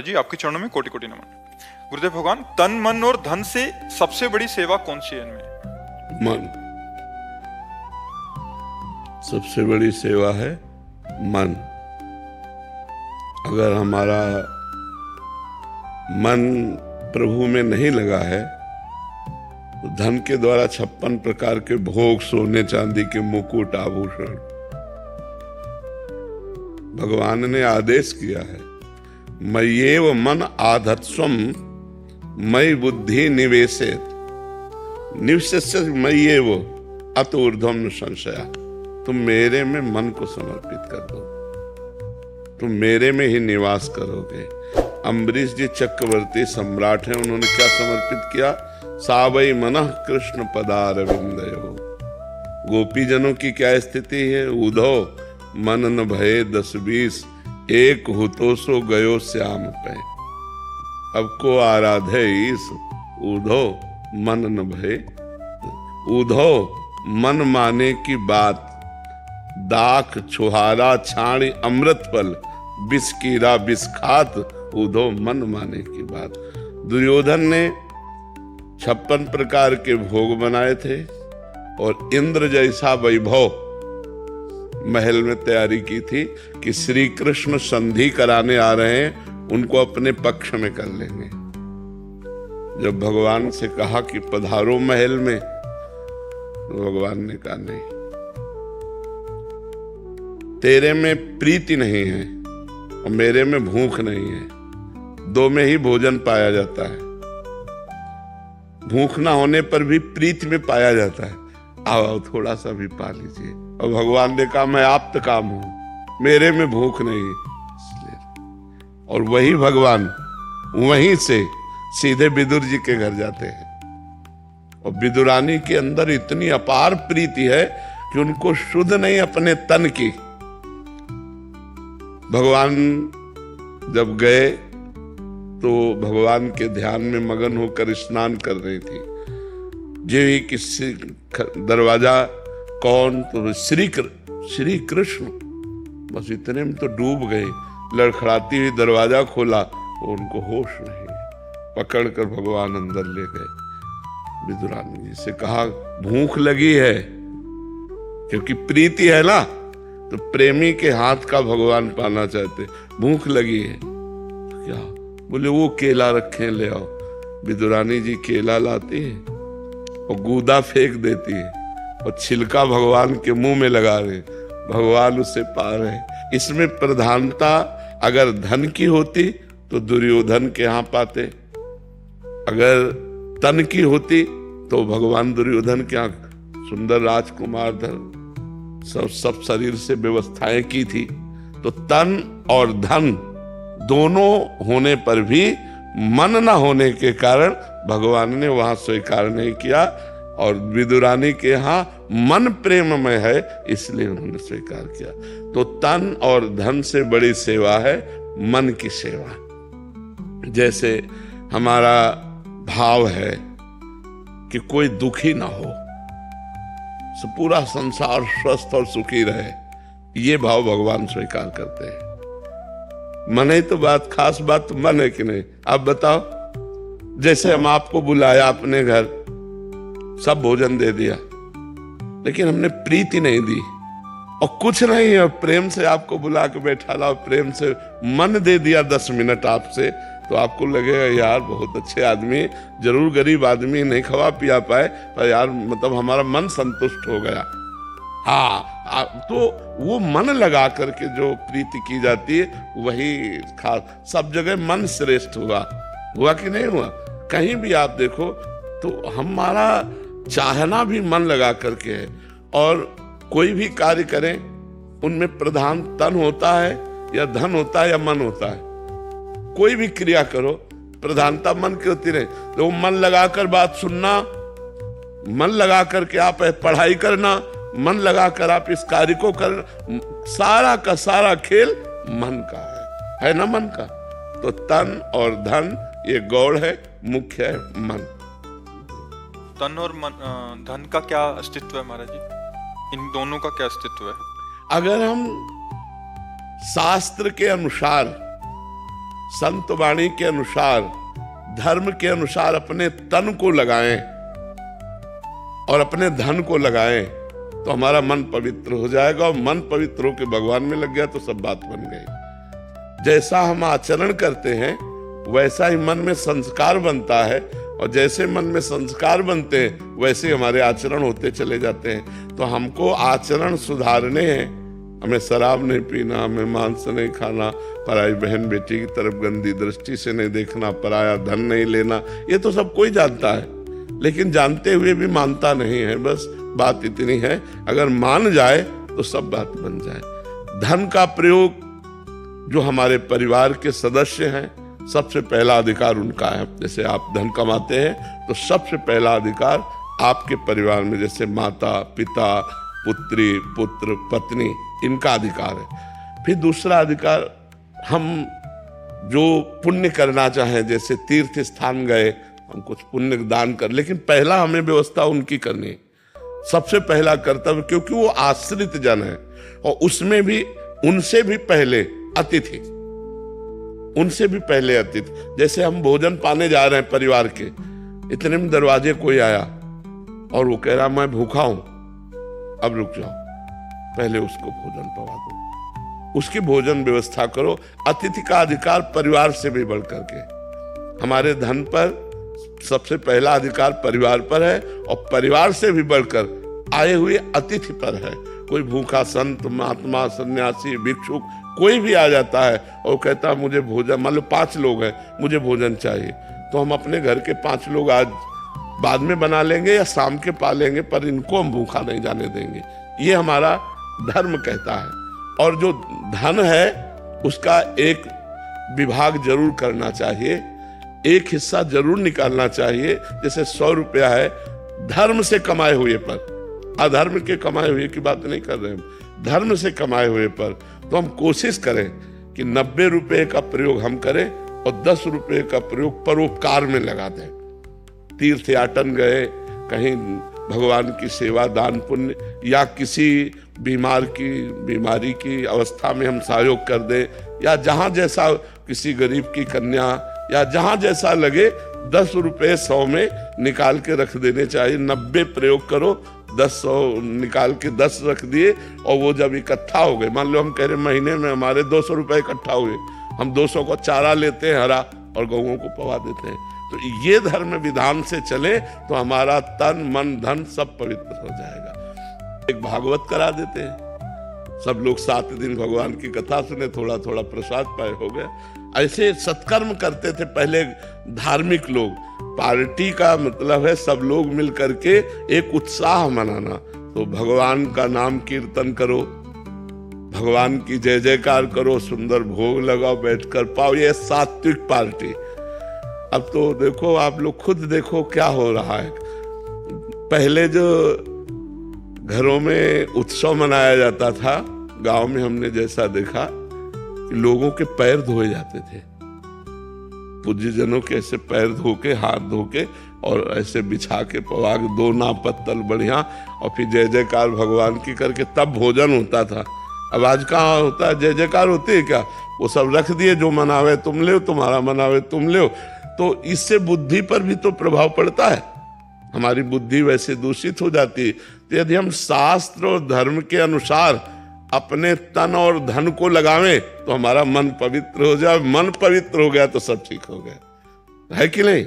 जी आपके चरणों में कोटि कोटि नमन। गुरुदेव भगवान, तन मन और धन से सबसे बड़ी सेवा कौन सी है इनमें? मन सबसे बड़ी सेवा है। मन अगर हमारा मन प्रभु में नहीं लगा है तो धन के द्वारा 56 प्रकार के भोग, सोने चांदी के मुकुट, आभूषण, भगवान ने आदेश किया है, मय्येव मन आधत्स्वम मयि बुद्धि निवेशेत निवस्य मय्येव अत ऊर्ध्वम न संशया। तुम मेरे में मन को समर्पित कर दो, तुम मेरे में ही निवास करोगे। अम्बरीश जी चक्रवर्ती सम्राट हैं, उन्होंने क्या समर्पित किया? सावई मनः कृष्ण पदारविंदयो। गोपी जनों की क्या स्थिति है? उधो मन न भये 10-20 एक हुतो सो गयो श्याम पे। अब को आराधे ईस उधो मन न भये। उधो मन माने की बात, दाख छुहारा छाणी अमृत फल, बिस कीरा बिस खात, उधो मन माने की बात। दुर्योधन ने 56 प्रकार के भोग बनाए थे और इंद्र जैसा वैभव महल में तैयारी की थी कि श्री कृष्ण संधि कराने आ रहे हैं, उनको अपने पक्ष में कर लेंगे। जब भगवान से कहा कि पधारो महल में, तो भगवान ने कहा नहीं, तेरे में प्रीति नहीं है और मेरे में भूख नहीं है, दो में ही भोजन पाया जाता है। भूख ना होने पर भी प्रीति में पाया जाता है। आओ थोड़ा सा भी पा लीजिए। और भगवान ने कहा मैं आप्त काम हूं, मेरे में भूख नहीं, इसलिए। और वही भगवान वहीं से सीधे विदुर जी के घर जाते हैं और विदुरानी के अंदर इतनी अपार प्रीति है कि उनको शुद्ध नहीं अपने तन की। भगवान जब गए तो भगवान के ध्यान में मगन होकर स्नान कर रही थी। जो ही किसी दरवाजा कौन, तो श्री कृष्ण, बस इतने में तो डूब गए। लड़खड़ाती हुई दरवाजा खोला, उनको होश नहीं, पकड़कर भगवान अंदर ले गए। विदुरानी जी से कहा भूख लगी है, क्योंकि प्रीति है ना, तो प्रेमी के हाथ का भगवान पाना चाहते। भूख लगी है तो क्या? बोले वो केला रखे ले आओ। विदुरानी जी केला लाती है और गूदा फेंक देती है और छिलका भगवान के मुंह में लगा रहे, भगवान उससे पा रहे। इसमें प्रधानता अगर धन की होती तो दुर्योधन के यहां पाते, अगर तन की होती तो भगवान दुर्योधन के यहां सुंदर राजकुमार धन सब शरीर से व्यवस्थाएं की थी। तो तन और धन दोनों होने पर भी मन न होने के कारण भगवान ने वहां स्वीकार नहीं किया, और विदुरानी के यहां मन प्रेममय है, इसलिए उन्होंने स्वीकार किया। तो तन और धन से बड़ी सेवा है मन की सेवा। जैसे हमारा भाव है कि कोई दुखी ना हो, पूरा संसार स्वस्थ और सुखी रहे, ये भाव भगवान स्वीकार करते हैं। मन है तो बात, खास बात तो मन है कि नहीं? आप बताओ, जैसे हम आपको बुलाया अपने घर, सब भोजन दे दिया, लेकिन हमने प्रीति नहीं दी और कुछ नहीं है, प्रेम से आपको बुला के बैठा ला, प्रेम से मन दे दिया 10 मिनट आपसे, तो आपको लगेगा यार बहुत अच्छे आदमी, जरूर गरीब आदमी, नहीं खवा पिया पाए, पर यार मतलब हमारा मन संतुष्ट हो गया। हाँ, तो वो मन लगा करके जो प्रीति की जाती है वही खास। सब जगह मन श्रेष्ठ हुआ कि नहीं हुआ? कहीं भी आप देखो तो हमारा चाहना भी मन लगा करके है, और कोई भी कार्य करें उनमें प्रधान तन होता है या धन होता है या मन होता है। कोई भी क्रिया करो प्रधानता मन की होती रहे, तो मन लगाकर बात सुनना, मन लगा करके आप पढ़ाई करना, मन लगाकर आप इस कार्य को करना, सारा का सारा खेल मन का है ना? मन का तो तन और धन ये गौड़ है, मुख्य है मन। तन और धन का क्या अस्तित्व है महाराज जी? इन दोनों का क्या अस्तित्व है? अगर हम शास्त्र के अनुसार संत वाणी के अनुसार, धर्म के अनुसार अपने तन को लगाएं और अपने धन को लगाएं तो हमारा मन पवित्र हो जाएगा, और मन पवित्र होकर भगवान में लग गया तो सब बात बन गई। जैसा हम आचरण करते हैं वैसा ही मन में संस्कार बनता है, और जैसे मन में संस्कार बनते हैं वैसे हमारे आचरण होते चले जाते हैं। तो हमको आचरण सुधारने हैं, हमें शराब नहीं पीना, हमें मांस नहीं खाना, पराई बहन बेटी की तरफ गंदी दृष्टि से नहीं देखना, पराया धन नहीं लेना, ये तो सब कोई जानता है, लेकिन जानते हुए भी मानता नहीं है। बस बात इतनी है, अगर मान जाए तो सब बात बन जाए। धन का प्रयोग जो हमारे परिवार के सदस्य हैं, सबसे पहला अधिकार उनका है। जैसे आप धन कमाते हैं तो सबसे पहला अधिकार आपके परिवार में, जैसे माता पिता, पुत्री पुत्र पत्नी, इनका अधिकार है। फिर दूसरा अधिकार, हम जो पुण्य करना चाहें, जैसे तीर्थ स्थान गए, हम कुछ पुण्य दान कर, लेकिन पहला हमें व्यवस्था उनकी करनी है, सबसे पहला कर्तव्य, क्योंकि वो आश्रित जन है, और उसमें भी उनसे भी पहले अतिथि, उनसे भी पहले अतिथि। जैसे हम भोजन पाने जा रहे हैं परिवार के, इतने में दरवाजे कोई आया और वो कह रहा मैं भूखा हूं, अब रुक जाओ, पहले उसको भोजन पवा दो, उसकी भोजन व्यवस्था करो। अतिथि का अधिकार परिवार से भी बढ़कर के, हमारे धन पर सबसे पहला अधिकार परिवार पर है, और परिवार से भी बढ़कर आए हुए अतिथि पर है। कोई भूखा संत, महात्मा, सन्यासी, भिक्षुक कोई भी आ जाता है और कहता है मुझे भोजन, मान लो 5 लोग हैं, मुझे भोजन चाहिए, तो हम अपने घर के 5 लोग आज बाद में बना लेंगे या शाम के पा लेंगे, पर इनको हम भूखा नहीं जाने देंगे। ये हमारा धर्म कहता है। और जो धन है उसका एक विभाग जरूर करना चाहिए, एक हिस्सा जरूर निकालना चाहिए। जैसे 100 रुपया है धर्म से कमाए हुए पर, अधर्म के कमाए हुए की बात नहीं कर रहे हैं, धर्म से कमाए हुए पर, तो हम कोशिश करें कि 90 रुपए का प्रयोग हम करें और 10 रुपए का प्रयोग परोपकार में लगा दें। तीर्थ याटन गए, कहीं भगवान की सेवा, दान पुण्य, या किसी बीमारी की अवस्था में हम सहयोग कर दें, या जहां जैसा, किसी गरीब की कन्या, या जहां जैसा लगे 10 रुपए 100 में निकाल के रख देने चाहिए। 90 प्रयोग करो, 100 निकाल के 10 रख दिए, और वो जब इकट्ठा हो गए, मान लो हम कह रहे महीने में हमारे 200 रुपए इकट्ठा हुए, हम 200 को चारा लेते हैं हरा और गौओं को पवा देते हैं। तो ये धर्म विधान से चले तो हमारा तन मन धन सब पवित्र हो जाएगा। एक भागवत करा देते हैं, सब लोग 7 दिन भगवान की कथा सुने, थोड़ा थोड़ा प्रसाद पाए, हो गया। ऐसे सत्कर्म करते थे पहले धार्मिक लोग। पार्टी का मतलब है सब लोग मिल करके एक उत्साह मनाना। तो भगवान का नाम कीर्तन करो, भगवान की जय जयकार करो, सुंदर भोग लगाओ, बैठकर पाओ, ये सात्विक पार्टी। अब तो देखो, आप लोग खुद देखो क्या हो रहा है। पहले जो घरों में उत्सव मनाया जाता था, गांव में हमने जैसा देखा कि लोगों के पैर धोए जाते थे, पूज्य जनों के ऐसे पैर धो के, हाथ धो के, और ऐसे बिछा के पवाग 2 ना पत्तल बढ़िया, और फिर जय जयकार भगवान की करके तब भोजन होता था। अब आज कहाँ होता है, जय जयकार होती है क्या? वो सब रख दिए, जो मनावे तुम ले, तुम्हारा मनावे तुम ले। तो इससे बुद्धि पर भी तो प्रभाव पड़ता है, हमारी बुद्धि वैसे दूषित हो जाती है। तो यदि हम शास्त्र और धर्म के अनुसार अपने तन और धन को लगावें तो हमारा मन पवित्र हो जाए। मन पवित्र हो गया तो सब ठीक हो गया, है कि नहीं?